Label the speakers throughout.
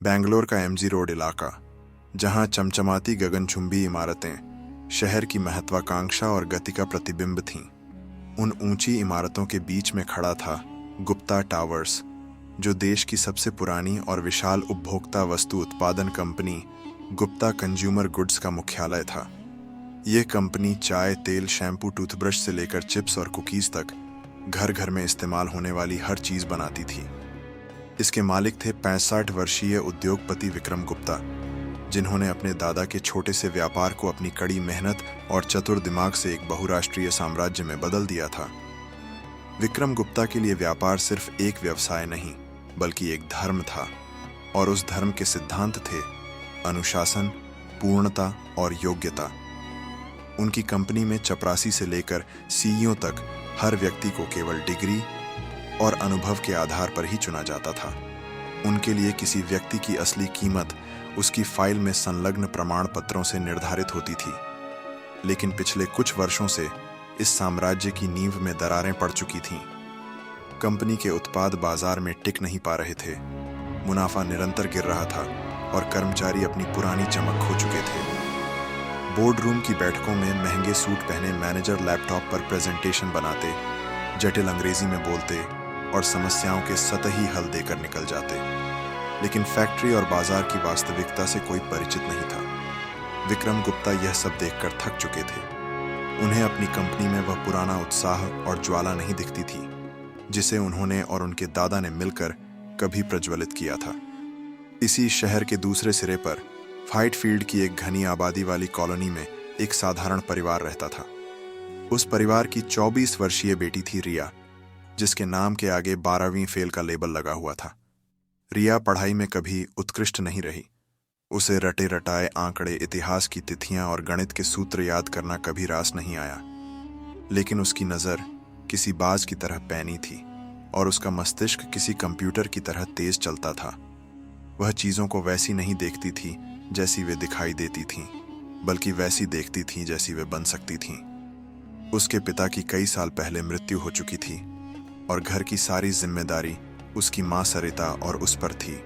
Speaker 1: बेंगलोर का MG road इलाका, जहां चमचमाती गगनचुंबी इमारतें शहर की महत्वाकांक्षा और गति का प्रतिबिंब थीं। उन ऊंची इमारतों के बीच में खड़ा था गुप्ता टावर्स, जो देश की सबसे पुरानी और विशाल उपभोक्ता वस्तु उत्पादन कंपनी गुप्ता कंज्यूमर गुड्स का मुख्यालय था। यह कंपनी चाय, तेल, शैम्पू, टूथब्रश से लेकर चिप्स और कुकीज तक घर घर में इस्तेमाल होने वाली हर चीज बनाती थी। इसके मालिक थे 65 वर्षीय उद्योगपति विक्रम गुप्ता, जिन्होंने अपने दादा के छोटे से व्यापार को अपनी कड़ी मेहनत और चतुर दिमाग से एक बहुराष्ट्रीय साम्राज्य में बदल दिया था। विक्रम गुप्ता के लिए व्यापार सिर्फ एक व्यवसाय नहीं, बल्कि एक धर्म था, और उस धर्म के सिद्धांत थे अनुशासन, पूर्णता और योग्यता। उनकी कंपनी में चपरासी से लेकर सीईओ तक हर व्यक्ति को केवल डिग्री और अनुभव के आधार पर ही चुना जाता था। उनके लिए किसी व्यक्ति की असली कीमत उसकी फाइल में संलग्न प्रमाण पत्रों से निर्धारित होती थी। लेकिन पिछले कुछ वर्षों से इस साम्राज्य की नींव में दरारें पड़ चुकी थीं। कंपनी के उत्पाद बाजार में टिक नहीं पा रहे थे, मुनाफा निरंतर गिर रहा था और कर्मचारी अपनी पुरानी चमक खो चुके थे। बोर्ड रूम की बैठकों में महंगे सूट पहने मैनेजर लैपटॉप पर प्रेजेंटेशन बनाते, जटिल अंग्रेजी में बोलते और समस्याओं के सतही हल देकर निकल जाते। लेकिन फैक्ट्री और बाजार की वास्तविकता से कोई परिचित नहीं था। विक्रम गुप्ता यह सब देखकर थक चुके थे। उन्हें अपनी कंपनी में वह पुराना उत्साह और ज्वाला नहीं दिखती थी, जिसे उन्होंने और उनके दादा ने मिलकर कभी प्रज्वलित किया था। इसी शहर के दूसरे सिरे पर व्हाइटफील्ड की एक घनी आबादी वाली कॉलोनी में एक साधारण परिवार रहता था। उस परिवार की 24 वर्षीय बेटी थी रिया, जिसके नाम के आगे 12वीं फेल का लेबल लगा हुआ था। रिया पढ़ाई में कभी उत्कृष्ट नहीं रही। उसे रटे रटाए आंकड़े, इतिहास की तिथियां और गणित के सूत्र याद करना कभी रास नहीं आया। लेकिन उसकी नज़र किसी बाज की तरह पैनी थी और उसका मस्तिष्क किसी कंप्यूटर की तरह तेज चलता था। वह चीज़ों को वैसी नहीं देखती थी जैसी वे दिखाई देती थीं, बल्कि वैसी देखती थीं जैसी वे बन सकती थीं। उसके पिता की कई साल पहले मृत्यु हो चुकी थी और घर की सारी जिम्मेदारी उसकी मां सरिता और उस पर थी।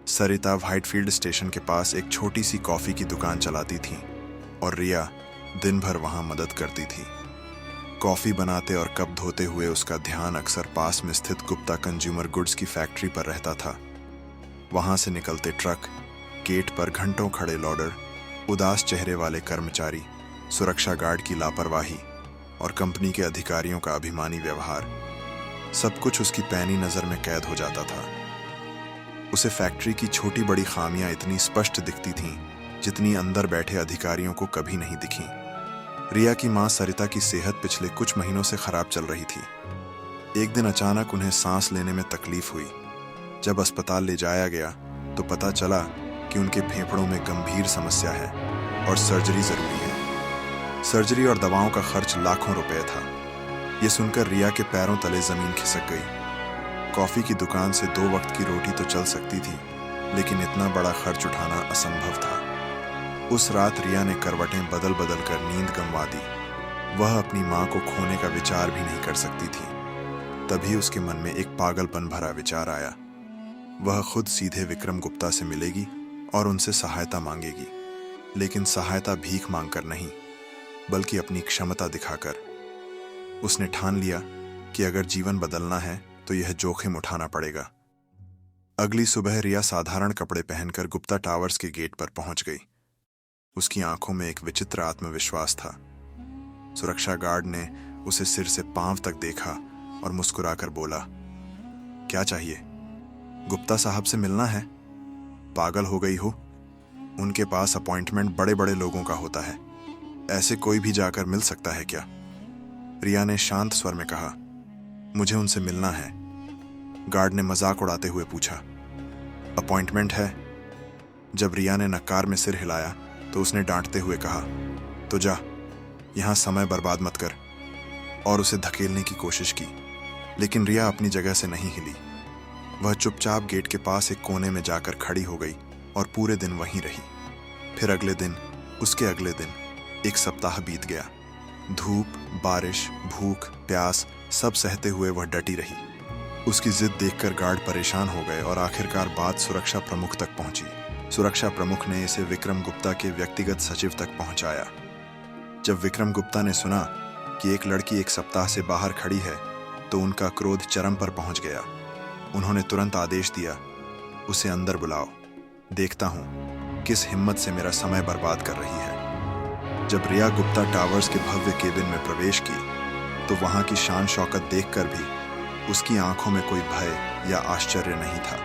Speaker 1: सरिता व्हाइटफील्ड स्टेशन के पास एक छोटी सी कॉफ़ी की दुकान चलाती थी और रिया दिन भर वहां मदद करती थी। कॉफ़ी बनाते और कप धोते हुए उसका ध्यान अक्सर पास में स्थित गुप्ता कंज्यूमर गुड्स की फैक्ट्री पर रहता था। वहां से निकलते ट्रक, गेट पर घंटों खड़े लॉडर, उदास चेहरे वाले कर्मचारी, सुरक्षा गार्ड की लापरवाही और कंपनी के अधिकारियों का अभिमानी व्यवहार, सब कुछ उसकी पैनी नज़र में कैद हो जाता था। उसे फैक्ट्री की छोटी बड़ी खामियां इतनी स्पष्ट दिखती थीं जितनी अंदर बैठे अधिकारियों को कभी नहीं दिखीं। रिया की मां सरिता की सेहत पिछले कुछ महीनों से खराब चल रही थी। एक दिन अचानक उन्हें सांस लेने में तकलीफ हुई। जब अस्पताल ले जाया गया तो पता चला कि उनके फेफड़ों में गंभीर समस्या है और सर्जरी जरूरी है। सर्जरी और दवाओं का खर्च लाखों रुपए था। यह सुनकर रिया के पैरों तले जमीन खिसक गई। कॉफी की दुकान से 2 वक्त की रोटी तो चल सकती थी, लेकिन इतना बड़ा खर्च उठाना असंभव था। उस रात रिया ने करवटें बदल बदल कर नींद गंवा दी। वह अपनी मां को खोने का विचार भी नहीं कर सकती थी। तभी उसके मन में एक पागलपन भरा विचार आया। वह खुद सीधे विक्रम गुप्ता से मिलेगी और उनसे सहायता मांगेगी, लेकिन सहायता भीख मांगकर नहीं, बल्कि अपनी क्षमता दिखाकर। उसने ठान लिया कि अगर जीवन बदलना है तो यह जोखिम उठाना पड़ेगा। अगली सुबह रिया साधारण कपड़े पहनकर गुप्ता टावर्स के गेट पर पहुंच गई। उसकी आंखों में एक विचित्र आत्मविश्वास था। सुरक्षा गार्ड ने उसे सिर से पांव तक देखा और मुस्कुराकर बोला, क्या चाहिए? गुप्ता साहब से मिलना है? पागल हो गई हो? उनके पास अपॉइंटमेंट बड़े बड़े लोगों का होता है, ऐसे कोई भी जाकर मिल सकता है क्या? रिया ने शांत स्वर में कहा, मुझे उनसे मिलना है। गार्ड ने मजाक उड़ाते हुए पूछा, अपॉइंटमेंट है? जब रिया ने नकार में सिर हिलाया तो उसने डांटते हुए कहा, तो जा, यहां समय बर्बाद मत कर, और उसे धकेलने की कोशिश की। लेकिन रिया अपनी जगह से नहीं हिली। वह चुपचाप गेट के पास एक कोने में जाकर खड़ी हो गई और पूरे दिन वहीं रही। फिर अगले दिन, उसके अगले दिन, एक सप्ताह बीत गया। धूप, बारिश, भूख, प्यास सब सहते हुए वह डटी रही। उसकी जिद देखकर गार्ड परेशान हो गए और आखिरकार बात सुरक्षा प्रमुख तक पहुंची। सुरक्षा प्रमुख ने इसे विक्रम गुप्ता के व्यक्तिगत सचिव तक पहुंचाया। जब विक्रम गुप्ता ने सुना कि एक लड़की एक सप्ताह से बाहर खड़ी है तो उनका क्रोध चरम पर पहुंच गया। उन्होंने तुरंत आदेश दिया, उसे अंदर बुलाओ, देखता हूं किस हिम्मत से मेरा समय बर्बाद कर रही है। जब रिया गुप्ता टावर्स के भव्य केबिन में प्रवेश की तो वहां की शान शौकत देखकर भी उसकी आंखों में कोई भय या आश्चर्य नहीं था।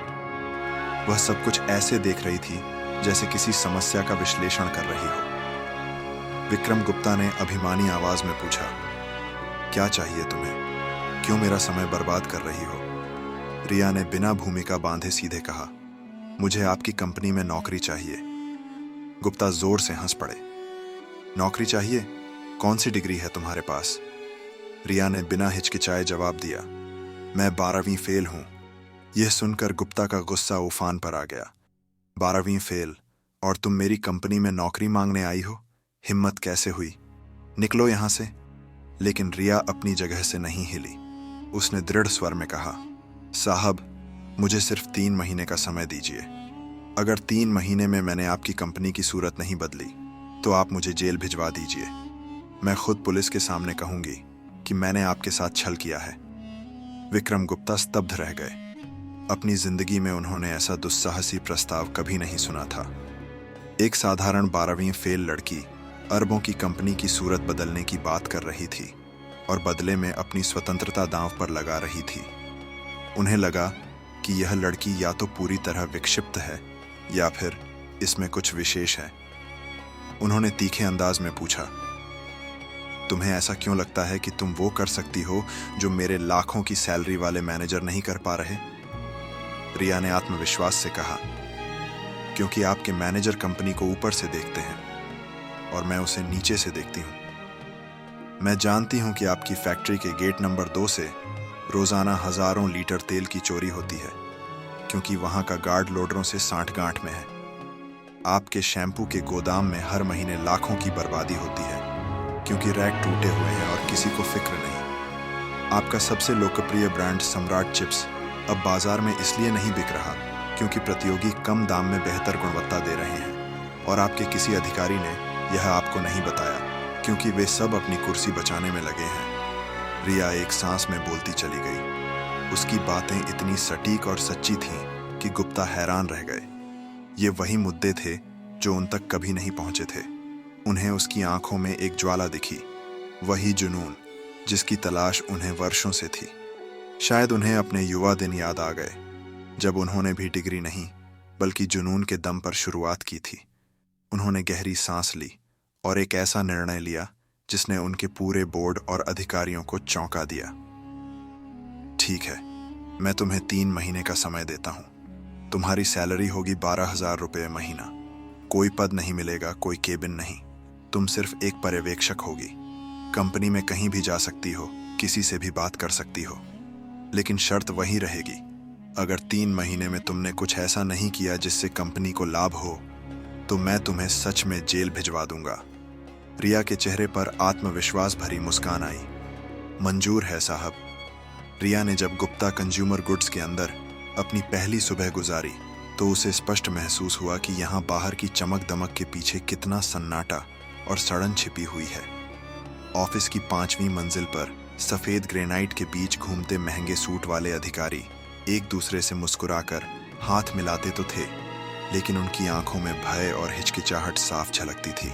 Speaker 1: वह सब कुछ ऐसे देख रही थी जैसे किसी समस्या का विश्लेषण कर रही हो। विक्रम गुप्ता ने अभिमानी आवाज में पूछा, क्या चाहिए तुम्हें? क्यों मेरा समय बर्बाद कर रही हो? रिया ने बिना भूमिका बांधे सीधे कहा, मुझे आपकी कंपनी में नौकरी चाहिए। गुप्ता जोर से हंस पड़े। नौकरी चाहिए? कौन सी डिग्री है तुम्हारे पास? रिया ने बिना हिचकिचाए जवाब दिया, मैं 12वीं फेल हूं। यह सुनकर गुप्ता का गुस्सा उफान पर आ गया। 12वीं फेल और तुम मेरी कंपनी में नौकरी मांगने आई हो? हिम्मत कैसे हुई? निकलो यहां से। लेकिन रिया अपनी जगह से नहीं हिली। उसने दृढ़ स्वर में कहा, साहब, मुझे सिर्फ 3 महीने का समय दीजिए। अगर 3 महीने में मैंने आपकी कंपनी की सूरत नहीं बदली तो आप मुझे जेल भिजवा दीजिए। मैं खुद पुलिस के सामने कहूंगी कि मैंने आपके साथ छल किया है। विक्रम गुप्ता स्तब्ध रह गए। अपनी जिंदगी में उन्होंने ऐसा दुस्साहसी प्रस्ताव कभी नहीं सुना था। एक साधारण 12वीं फेल लड़की अरबों की कंपनी की सूरत बदलने की बात कर रही थी और बदले में अपनी स्वतंत्रता दांव पर लगा रही थी। उन्हें लगा कि यह लड़की या तो पूरी तरह विक्षिप्त है या फिर इसमें कुछ विशेष है। उन्होंने तीखे अंदाज में पूछा, तुम्हें ऐसा क्यों लगता है कि तुम वो कर सकती हो जो मेरे लाखों की सैलरी वाले मैनेजर नहीं कर पा रहे? रिया ने आत्मविश्वास से कहा, क्योंकि आपके मैनेजर कंपनी को ऊपर से देखते हैं और मैं उसे नीचे से देखती हूं। मैं जानती हूं कि आपकी फैक्ट्री के गेट नंबर 2 से रोजाना हजारों लीटर तेल की चोरी होती है, क्योंकि वहां का गार्ड लोडरों से सांठ-गांठ में है। आपके शैम्पू के गोदाम में हर महीने लाखों की बर्बादी होती है, क्योंकि रैक टूटे हुए हैं और किसी को फिक्र नहीं। आपका सबसे लोकप्रिय ब्रांड सम्राट चिप्स अब बाजार में इसलिए नहीं बिक रहा क्योंकि प्रतियोगी कम दाम में बेहतर गुणवत्ता दे रहे हैं और आपके किसी अधिकारी ने यह आपको नहीं बताया क्योंकि वे सब अपनी कुर्सी बचाने में लगे हैं। रिया एक सांस में बोलती चली गई। उसकी बातें इतनी सटीक और सच्ची थीं कि गुप्ता हैरान रह गए। ये वही मुद्दे थे जो उन तक कभी नहीं पहुंचे थे। उन्हें उसकी आंखों में एक ज्वाला दिखी, वही जुनून जिसकी तलाश उन्हें वर्षों से थी। शायद उन्हें अपने युवा दिन याद आ गए, जब उन्होंने भी डिग्री नहीं बल्कि जुनून के दम पर शुरुआत की थी। उन्होंने गहरी सांस ली और एक ऐसा निर्णय लिया जिसने उनके पूरे बोर्ड और अधिकारियों को चौंका दिया। ठीक है, मैं तुम्हें 3 महीने का समय देता हूं। तुम्हारी सैलरी होगी 12,000 रुपये महीना। कोई पद नहीं मिलेगा, कोई केबिन नहीं। तुम सिर्फ एक पर्यवेक्षक होगी। कंपनी में कहीं भी जा सकती हो, किसी से भी बात कर सकती हो, लेकिन शर्त वही रहेगी, अगर 3 महीने में तुमने कुछ ऐसा नहीं किया जिससे कंपनी को लाभ हो तो मैं तुम्हें सच में जेल भिजवा दूंगा। रिया के चेहरे पर आत्मविश्वास भरी मुस्कान आई। मंजूर है साहब। रिया ने जब गुप्ता कंज्यूमर गुड्स के अंदर अपनी पहली सुबह गुजारी तो उसे स्पष्ट महसूस हुआ कि यहाँ बाहर की चमक दमक के पीछे कितना सन्नाटा और सड़न छिपी हुई है। ऑफिस की 5वीं मंजिल पर सफेद ग्रेनाइट के बीच घूमते महंगे सूट वाले अधिकारी एक दूसरे से मुस्कुराकर हाथ मिलाते तो थे, लेकिन उनकी आंखों में भय और हिचकिचाहट साफ झलकती थी,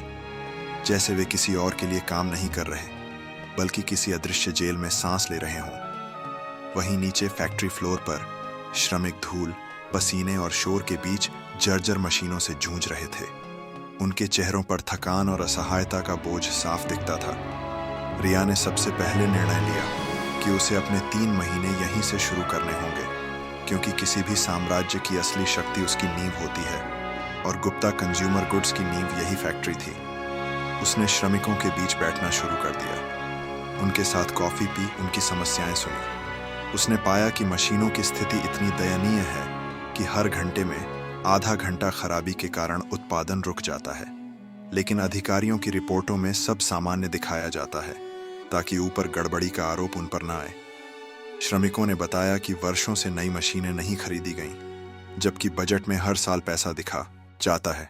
Speaker 1: जैसे वे किसी और के लिए काम नहीं कर रहे बल्कि किसी अदृश्य जेल में सांस ले रहे हों। वहीं नीचे फैक्ट्री फ्लोर पर श्रमिक धूल, पसीने और शोर के बीच जर्जर मशीनों से जूझ रहे थे। उनके चेहरों पर थकान और असहायता का बोझ साफ दिखता था। रिया ने सबसे पहले निर्णय लिया कि उसे अपने 3 महीने यहीं से शुरू करने होंगे, क्योंकि किसी भी साम्राज्य की असली शक्ति उसकी नींव होती है और गुप्ता कंज्यूमर गुड्स की नींव यही फैक्ट्री थी। उसने श्रमिकों के बीच बैठना शुरू कर दिया, उनके साथ कॉफी पी, उनकी समस्याएं सुनी। उसने पाया कि मशीनों की स्थिति इतनी दयनीय है कि हर घंटे में आधा घंटा खराबी के कारण उत्पादन रुक जाता है, लेकिन अधिकारियों की रिपोर्टों में सब सामान्य दिखाया जाता है ताकि ऊपर गड़बड़ी का आरोप उन पर न आए। श्रमिकों ने बताया कि वर्षों से नई मशीनें नहीं खरीदी गईं, जबकि बजट में हर साल पैसा दिखा जाता है,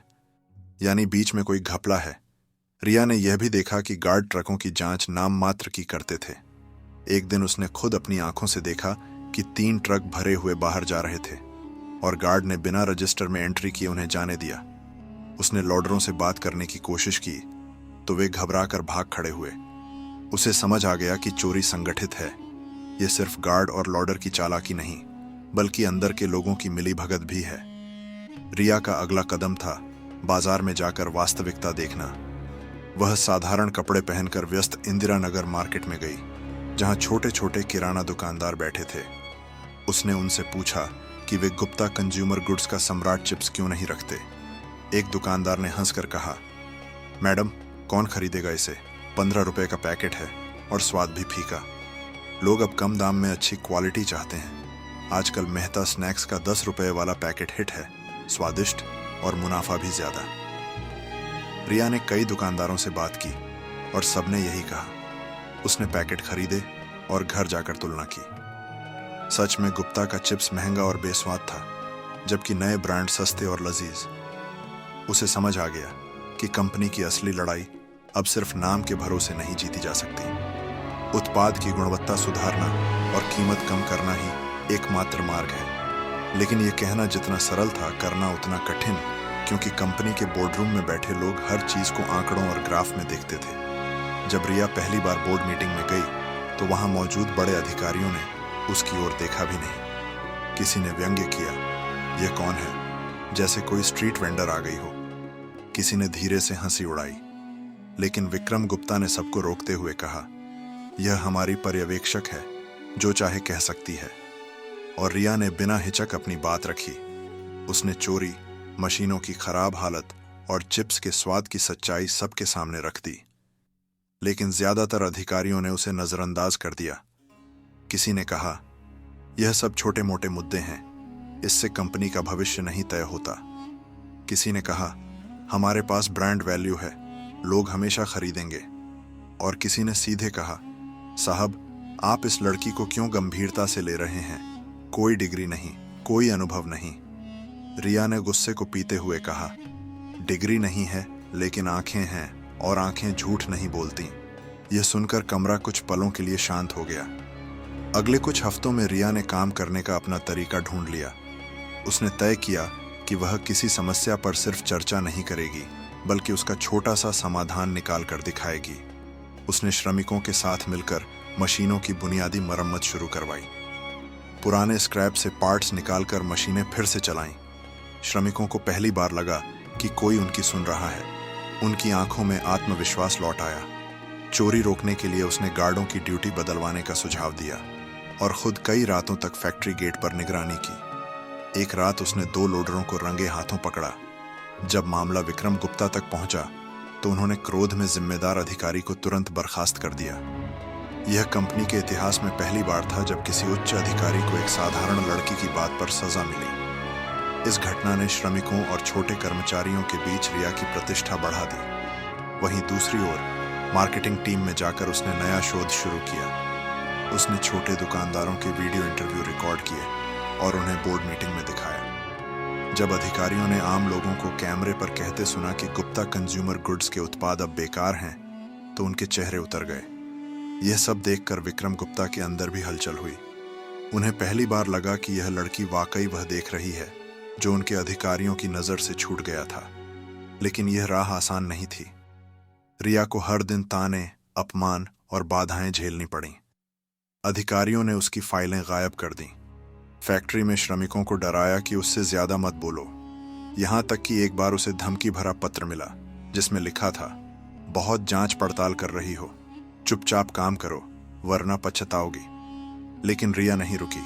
Speaker 1: यानी बीच में कोई घपला है। रिया ने यह भी देखा कि गार्ड ट्रकों की जांच नाम मात्र की करते थे। एक दिन उसने खुद अपनी आंखों से देखा कि 3 ट्रक भरे हुए बाहर जा रहे थे और गार्ड ने बिना रजिस्टर में एंट्री किए उन्हें जाने दिया। उसने लॉडरों से बात करने की कोशिश की तो वे घबराकर भाग खड़े हुए। उसे समझ आ गया कि चोरी संगठित है। ये सिर्फ गार्ड और लॉडर की चालाकी नहीं, बल्कि अंदर के लोगों की मिलीभगत भी है। रिया का अगला कदम था बाजार में जाकर वास्तविकता देखना। वह साधारण कपड़े पहनकर व्यस्त इंदिरा नगर मार्केट में गई, जहां छोटे छोटे किराना दुकानदार बैठे थे। उसने उनसे पूछा कि वे गुप्ता कंज्यूमर गुड्स का सम्राट चिप्स क्यों नहीं रखते। एक दुकानदार ने हंसकर कहा, मैडम, कौन खरीदेगा इसे? 15 रुपए का पैकेट है और स्वाद भी फीका। लोग अब कम दाम में अच्छी क्वालिटी चाहते हैं। आजकल मेहता स्नैक्स का 10 रुपए वाला पैकेट हिट है, स्वादिष्ट और मुनाफा भी ज्यादा। रिया ने कई दुकानदारों से बात की और सबने यही कहा। उसने पैकेट खरीदे और घर जाकर तुलना की। सच में गुप्ता का चिप्स महंगा और बेस्वाद था, जबकि नए ब्रांड सस्ते और लजीज। उसे समझ आ गया कि कंपनी की असली लड़ाई अब सिर्फ नाम के भरोसे नहीं जीती जा सकती। उत्पाद की गुणवत्ता सुधारना और कीमत कम करना ही एकमात्र मार्ग है। लेकिन यह कहना जितना सरल था, करना उतना कठिन, क्योंकि कंपनी के बोर्डरूम में बैठे लोग हर चीज को आंकड़ों और ग्राफ में देखते थे। जब रिया पहली बार बोर्ड मीटिंग में गई तो वहां मौजूद बड़े अधिकारियों ने उसकी ओर देखा भी नहीं। किसी ने व्यंग्य किया, यह कौन है, जैसे कोई स्ट्रीट वेंडर आ गई हो। किसी ने धीरे से हंसी उड़ाई, लेकिन विक्रम गुप्ता ने सबको रोकते हुए कहा, यह हमारी पर्यवेक्षक है, जो चाहे कह सकती है। और रिया ने बिना हिचक अपनी बात रखी। उसने चोरी, मशीनों की खराब हालत और चिप्स के स्वाद की सच्चाई सबके सामने रख दी। लेकिन ज्यादातर अधिकारियों ने उसे नजरअंदाज कर दिया। किसी ने कहा, यह सब छोटे मोटे मुद्दे हैं, इससे कंपनी का भविष्य नहीं तय होता। किसी ने कहा, हमारे पास ब्रांड वैल्यू है, लोग हमेशा खरीदेंगे। और किसी ने सीधे कहा, साहब, आप इस लड़की को क्यों गंभीरता से ले रहे हैं? कोई डिग्री नहीं, कोई अनुभव नहीं। रिया ने गुस्से को पीते हुए कहा, डिग्री नहीं है, लेकिन आंखें हैं, और आंखें झूठ नहीं बोलती। यह सुनकर कमरा कुछ पलों के लिए शांत हो गया। अगले कुछ हफ्तों में रिया ने काम करने का अपना तरीका ढूंढ लिया। उसने तय किया कि वह किसी समस्या पर सिर्फ चर्चा नहीं करेगी, बल्कि उसका छोटा सा समाधान निकाल कर दिखाएगी। उसने श्रमिकों के साथ मिलकर मशीनों की बुनियादी मरम्मत शुरू करवाई। पुराने स्क्रैप से पार्ट्स निकालकर मशीनें फिर से चलाईं। श्रमिकों को पहली बार लगा कि कोई उनकी सुन रहा है। उनकी आंखों में आत्मविश्वास लौट आया। चोरी रोकने के लिए उसने गार्डों की ड्यूटी बदलवाने का सुझाव दिया और खुद कई रातों तक फैक्ट्री गेट पर निगरानी की। एक रात उसने 2 लोडरों को रंगे हाथों पकड़ा। जब मामला विक्रम गुप्ता तक पहुंचा तो उन्होंने क्रोध में जिम्मेदार अधिकारी को तुरंत बर्खास्त कर दिया। यह कंपनी के इतिहास में पहली बार था जब किसी उच्च अधिकारी को एक साधारण लड़की की बात पर सजा मिली। इस घटना ने श्रमिकों और छोटे कर्मचारियों के बीच रिया की प्रतिष्ठा बढ़ा दी। वहीं दूसरी ओर मार्केटिंग टीम में जाकर उसने नया शोध शुरू किया। उसने छोटे दुकानदारों के वीडियो इंटरव्यू रिकॉर्ड किए और उन्हें बोर्ड मीटिंग में दिखाया। जब अधिकारियों ने आम लोगों को कैमरे पर कहते सुना कि गुप्ता कंज्यूमर गुड्स के उत्पाद अब बेकार हैं, तो उनके चेहरे उतर गए। यह सब देखकर विक्रम गुप्ता के अंदर भी हलचल हुई। उन्हें पहली बार लगा कि यह लड़की वाकई वह देख रही है जो उनके अधिकारियों की नजर से छूट गया था। लेकिन यह राह आसान नहीं थी। रिया को हर दिन ताने, अपमान और बाधाएं झेलनी पड़ीं। अधिकारियों ने उसकी फाइलें गायब कर दी। फैक्ट्री में श्रमिकों को डराया कि उससे ज्यादा मत बोलो। यहां तक कि एक बार उसे धमकी भरा पत्र मिला जिसमें लिखा था, बहुत जांच पड़ताल कर रही हो, चुपचाप काम करो वरना पछताओगी। लेकिन रिया नहीं रुकी।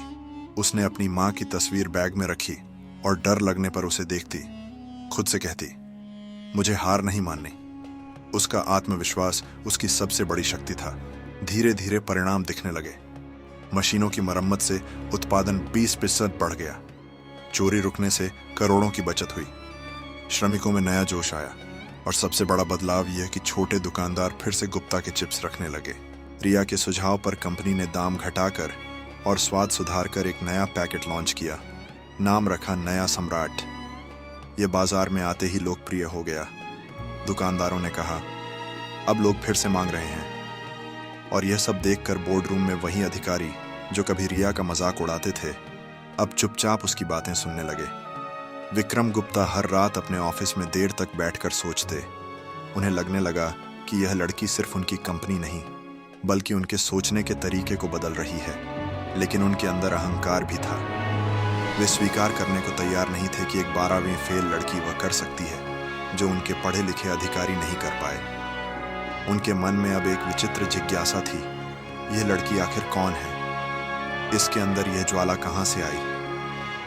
Speaker 1: उसने अपनी मां की तस्वीर बैग में रखी और डर लगने पर उसे देखती, खुद से कहती, मुझे हार नहीं माननी। उसका आत्मविश्वास उसकी सबसे बड़ी शक्ति था। धीरे धीरे परिणाम दिखने लगे। मशीनों की मरम्मत से उत्पादन 20% बढ़ गया। चोरी रुकने से करोड़ों की बचत हुई। श्रमिकों में नया जोश आया और सबसे बड़ा बदलाव यह कि छोटे दुकानदार फिर से गुप्ता के चिप्स रखने लगे। रिया के सुझाव पर कंपनी ने दाम घटाकर और स्वाद सुधार कर एक नया पैकेट लॉन्च किया। नाम रखा नया सम्राट। यह बाजार में आते ही लोकप्रिय हो गया। दुकानदारों ने कहा, अब लोग फिर से मांग रहे हैं। और यह सब देखकर बोर्ड रूम में वही अधिकारी जो कभी रिया का मजाक उड़ाते थे, अब चुपचाप उसकी बातें सुनने लगे। विक्रम गुप्ता हर रात अपने ऑफिस में देर तक बैठकर सोचते। उन्हें लगने लगा कि यह लड़की सिर्फ उनकी कंपनी नहीं, बल्कि उनके सोचने के तरीके को बदल रही है। लेकिन उनके अंदर अहंकार भी था। वे स्वीकार करने को तैयार नहीं थे कि एक 12वीं फेल लड़की वह कर सकती है जो उनके पढ़े लिखे अधिकारी नहीं कर पाए। उनके मन में अब एक विचित्र जिज्ञासा थी, यह लड़की आखिर कौन है? इसके अंदर यह ज्वाला कहाँ से आई?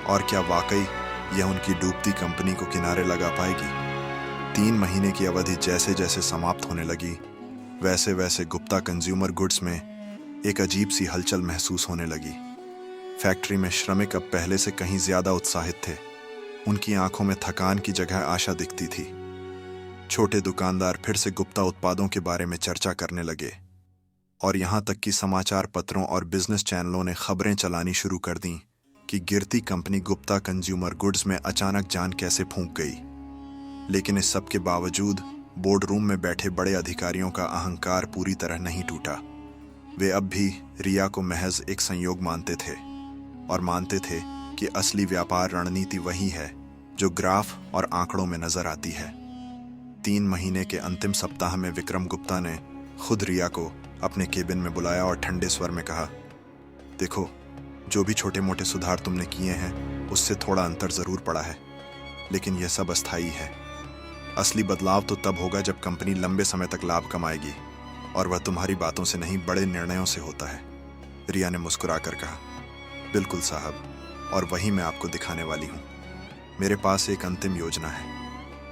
Speaker 1: और क्या वाकई यह उनकी डूबती कंपनी को किनारे लगा पाएगी? 3 महीने की अवधि जैसे जैसे समाप्त होने लगी, वैसे वैसे गुप्ता कंज्यूमर गुड्स में एक अजीब सी हलचल महसूस होने लगी। फैक्ट्री में श्रमिक अब पहले से कहीं ज्यादा उत्साहित थे। उनकी आंखों में थकान की जगह आशा दिखती थी। छोटे दुकानदार फिर से गुप्ता उत्पादों के बारे में चर्चा करने लगे, और यहां तक कि समाचार पत्रों और बिजनेस चैनलों ने खबरें चलानी शुरू कर दी कि गिरती कंपनी गुप्ता कंज्यूमर गुड्स में अचानक जान कैसे फूंक गई। लेकिन इस सब के बावजूद बोर्ड रूम में बैठे बड़े अधिकारियों का अहंकार पूरी तरह नहीं टूटा। वे अब भी रिया को महज एक संयोग मानते थे, और मानते थे कि असली व्यापार रणनीति वही है जो ग्राफ और आंकड़ों में नजर आती है। 3 महीने के अंतिम सप्ताह में विक्रम गुप्ता ने खुद रिया को अपने केबिन में बुलाया और ठंडे स्वर में कहा, देखो, जो भी छोटे मोटे सुधार तुमने किए हैं उससे थोड़ा अंतर जरूर पड़ा है, लेकिन यह सब अस्थायी है। असली बदलाव तो तब होगा जब कंपनी लंबे समय तक लाभ कमाएगी, और वह तुम्हारी बातों से नहीं, बड़े निर्णयों से होता है। रिया ने मुस्कुराकर कहा, बिल्कुल साहब, और वही मैं आपको दिखाने वाली हूँ। मेरे पास एक अंतिम योजना है।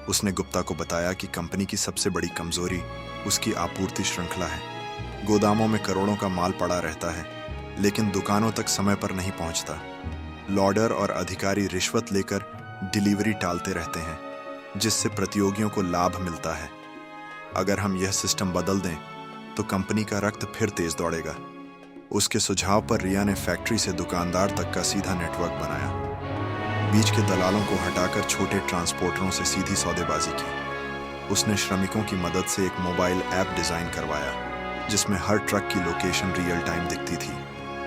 Speaker 1: उसने गुप्ता को बताया कि कंपनी की सबसे बड़ी कमजोरी उसकी आपूर्ति श्रृंखला है। गोदामों में करोड़ों का माल पड़ा रहता है, लेकिन दुकानों तक समय पर नहीं पहुंचता। लॉडर और अधिकारी रिश्वत लेकर डिलीवरी टालते रहते हैं, जिससे प्रतियोगियों को लाभ मिलता है। अगर हम यह सिस्टम बदल दें तो कंपनी का रक्त फिर तेज दौड़ेगा। उसके सुझाव पर रिया ने फैक्ट्री से दुकानदार तक का सीधा नेटवर्क बनाया। बीच के दलालों को हटाकर छोटे ट्रांसपोर्टरों से सीधी सौदेबाजी की। उसने श्रमिकों की मदद से एक मोबाइल ऐप डिजाइन करवाया, जिसमें हर ट्रक की लोकेशन रियल टाइम दिखती थी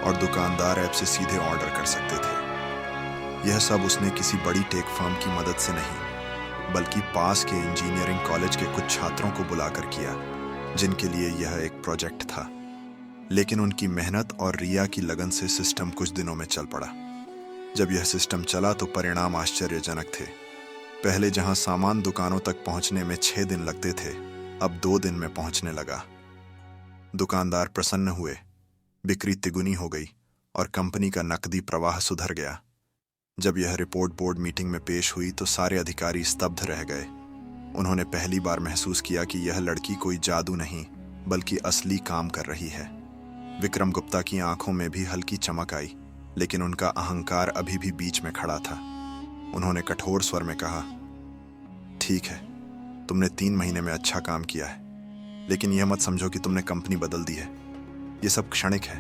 Speaker 1: और दुकानदार ऐप से सीधे ऑर्डर कर सकते थे। यह सब उसने किसी बड़ी टेक फर्म की मदद से नहीं, बल्कि पास के इंजीनियरिंग कॉलेज के कुछ छात्रों को बुलाकर किया, जिनके लिए यह एक प्रोजेक्ट था। लेकिन उनकी मेहनत और रिया की लगन से सिस्टम कुछ दिनों में चल पड़ा। जब यह सिस्टम चला तो परिणाम आश्चर्यजनक थे। पहले जहां सामान दुकानों तक पहुंचने में 6 दिन लगते थे, अब 2 दिन में पहुंचने लगा। दुकानदार प्रसन्न हुए, बिक्री तिगुनी हो गई और कंपनी का नकदी प्रवाह सुधर गया। जब यह रिपोर्ट बोर्ड मीटिंग में पेश हुई तो सारे अधिकारी स्तब्ध रह गए। उन्होंने पहली बार महसूस किया कि यह लड़की कोई जादू नहीं, बल्कि असली काम कर रही है। विक्रम गुप्ता की आंखों में भी हल्की चमक आई, लेकिन उनका अहंकार अभी भी बीच में खड़ा था। उन्होंने कठोर स्वर में कहा, ठीक है, तुमने 3 महीने में अच्छा काम किया है, लेकिन यह मत समझो कि तुमने कंपनी बदल दी है। यह सब क्षणिक है।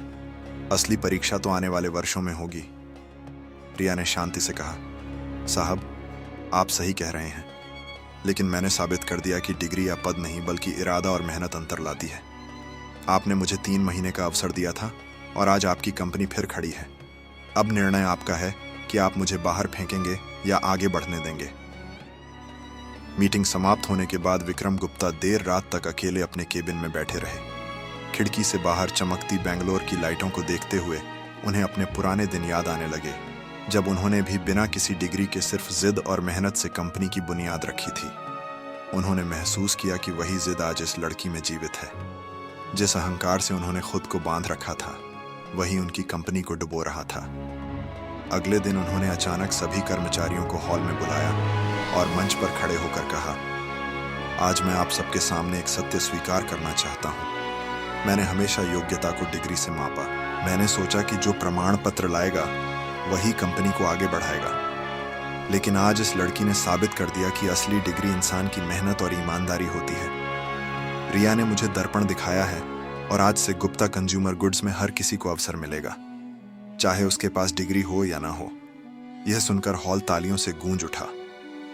Speaker 1: असली परीक्षा तो आने वाले वर्षों में होगी। रिया ने शांति से कहा, साहब, आप सही कह रहे हैं, लेकिन मैंने साबित कर दिया कि डिग्री या पद नहीं, बल्कि इरादा और मेहनत अंतर लाती है। आपने मुझे 3 महीने का अवसर दिया था और आज आपकी कंपनी फिर खड़ी है। अब निर्णय आपका है कि आप मुझे बाहर फेंकेंगे या आगे बढ़ने देंगे। मीटिंग समाप्त होने के बाद विक्रम गुप्ता देर रात तक अकेले अपने केबिन में बैठे रहे। खिड़की से बाहर चमकती बेंगलोर की लाइटों को देखते हुए उन्हें अपने पुराने दिन याद आने लगे, जब उन्होंने भी बिना किसी डिग्री के सिर्फ जिद और मेहनत से कंपनी की बुनियाद रखी थी। उन्होंने महसूस किया कि वही जिद आज इस लड़की में जीवित है। जिस अहंकार से उन्होंने खुद को बांध रखा था, वही उनकी कंपनी को डुबो रहा था। अगले दिन उन्होंने अचानक सभी कर्मचारियों को हॉल में बुलाया और मंच पर खड़े होकर कहा, आज मैं आप सबके सामने एक सत्य स्वीकार करना चाहता हूँ। मैंने हमेशा योग्यता को डिग्री से मापा। मैंने सोचा कि जो प्रमाण पत्र लाएगा वही कंपनी को आगे बढ़ाएगा। लेकिन आज इस लड़की ने साबित कर दिया कि असली डिग्री इंसान की मेहनत और ईमानदारी होती है। रिया ने मुझे दर्पण दिखाया है और आज से गुप्ता कंज्यूमर गुड्स में हर किसी को अवसर मिलेगा। चाहे उसके पास डिग्री हो या ना हो। यह सुनकर हॉल तालियों से गूंज उठा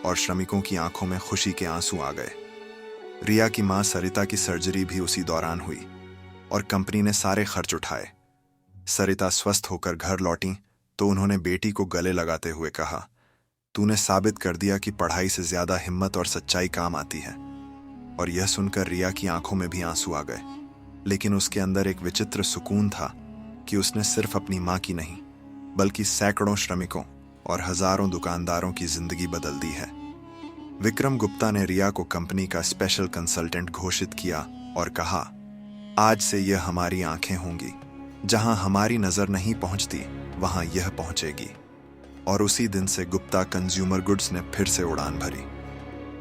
Speaker 1: और श्रमिकों की आंखों में खुशी के आंसू आ गए। रिया की मां सरिता की सर्जरी भी उसी दौरान हुई और कंपनी ने सारे खर्च उठाए। सरिता स्वस्थ होकर घर लौटी तो उन्होंने बेटी को गले लगाते हुए कहा, तूने साबित कर दिया कि पढ़ाई से ज्यादा हिम्मत और सच्चाई काम आती है। और यह सुनकर रिया की आंखों में भी आंसू आ गए, लेकिन उसके अंदर एक विचित्र सुकून था कि उसने सिर्फ अपनी मां की नहीं बल्कि सैकड़ों श्रमिकों और हजारों दुकानदारों की जिंदगी बदल दी है। विक्रम गुप्ता ने रिया को कंपनी का स्पेशल कंसल्टेंट घोषित किया और कहा, आज से यह हमारी आंखें होंगी, जहां हमारी नजर नहीं पहुंचती वहां यह पहुंचेगी। और उसी दिन से गुप्ता कंज्यूमर गुड्स ने फिर से उड़ान भरी।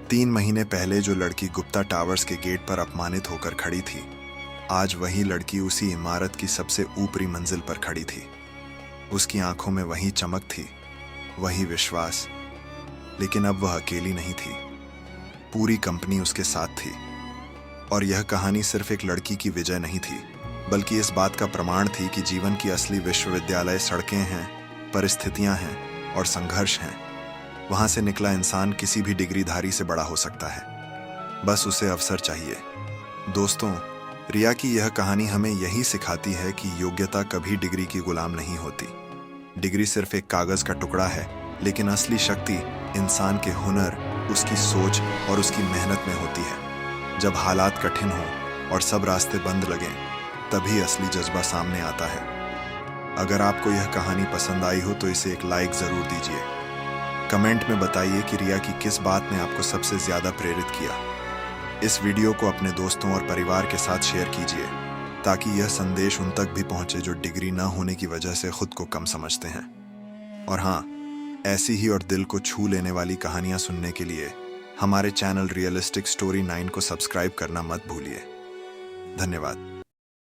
Speaker 1: 3 महीने पहले जो लड़की गुप्ता टावर्स के गेट पर अपमानित होकर खड़ी थी, आज वही लड़की उसी इमारत की सबसे ऊपरी मंजिल पर खड़ी थी। उसकी आंखों में वही चमक थी, वही विश्वास। लेकिन अब वह अकेली नहीं थी, पूरी कंपनी उसके साथ थी। और यह कहानी सिर्फ एक लड़की की विजय नहीं थी, बल्कि इस बात का प्रमाण थी कि जीवन की असली विश्वविद्यालय सड़कें हैं, परिस्थितियां हैं और संघर्ष हैं। वहां से निकला इंसान किसी भी डिग्रीधारी से बड़ा हो सकता है, बस उसे अवसर चाहिए। दोस्तों, रिया की यह कहानी हमें यही सिखाती है कि योग्यता कभी डिग्री की गुलाम नहीं होती। डिग्री सिर्फ एक कागज का टुकड़ा है, लेकिन असली शक्ति इंसान के हुनर, उसकी सोच और उसकी मेहनत में होती है। जब हालात कठिन हों और सब रास्ते बंद लगें, तभी असली जज्बा सामने आता है। अगर आपको यह कहानी पसंद आई हो तो इसे एक लाइक जरूर दीजिए। कमेंट में बताइए कि रिया की किस बात ने आपको सबसे ज्यादा प्रेरित किया। इस वीडियो को अपने दोस्तों और परिवार के साथ शेयर कीजिए, ताकि यह संदेश उन तक भी पहुंचे जो डिग्री न होने की वजह से खुद को कम समझते हैं। और हाँ, ऐसी ही और दिल को छू लेने वाली कहानियां सुनने के लिए हमारे चैनल रियलिस्टिक स्टोरी 9 को सब्सक्राइब करना मत भूलिए। धन्यवाद।